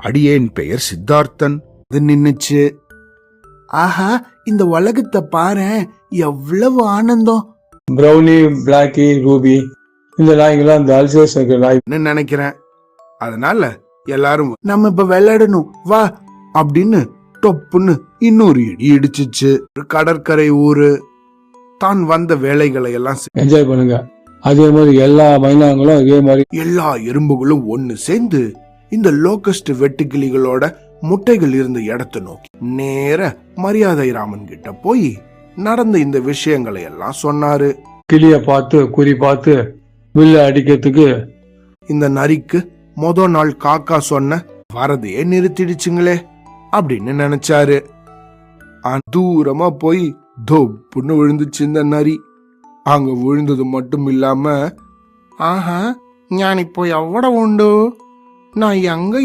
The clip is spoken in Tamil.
அடியேன் பெயர் சித்தார்த்தன். அது நின்னுச்சு. ஆஹா, இந்த உலகத்தை பாரு, எவ்வளவு ஆனந்தம். ப்ரௌனி, பிளாக்கி, ரூபி இந்த நாய்ங்கெல்லாம் இந்த அல்சேஸ் நாய் நினைக்கிறேன். அதனால எல்லாரும் நம்ம இப்ப விளையாடணும் வா அப்படின்னு டொப்புன்னு இன்னொரு இடி இடிச்சிச்சு. கடற்கரை ஊரு தான் வந்த வேலைகளை எல்லாம் என்ஜாய் பண்ணுங்க. அதே மாதிரி எல்லா மைனாங்களும் இதே மாதிரி எல்லா எறும்புகளும் ஒன்னு சேர்ந்து இந்த லோகஸ்ட் வெட்டுக்கிளிகளோட முட்டைகள் இருந்த இடத்தை நோக்கி நேர மரியாதை ராமன் கிட்ட போய் நடந்த இந்த விஷயங்களை எல்லாம் சொன்னாரு. கிளிய பார்த்து குறி பார்த்து வில்ல அடிக்கிறதுக்கு இந்த நரிக்கு நாள் காக்கா சொன்ன வரதையே நிறுத்திடுச்சுங்களே அப்படின்னு நினைச்சாரு. தூரமா போய் தொப்புன்னு விழுந்துச்சு இந்த நரி. அங்க விழுந்தது மட்டும் இல்லாம, ஆஹா, ஞான் இப்போ எவ்வளவு உண்டு, நான் எங்க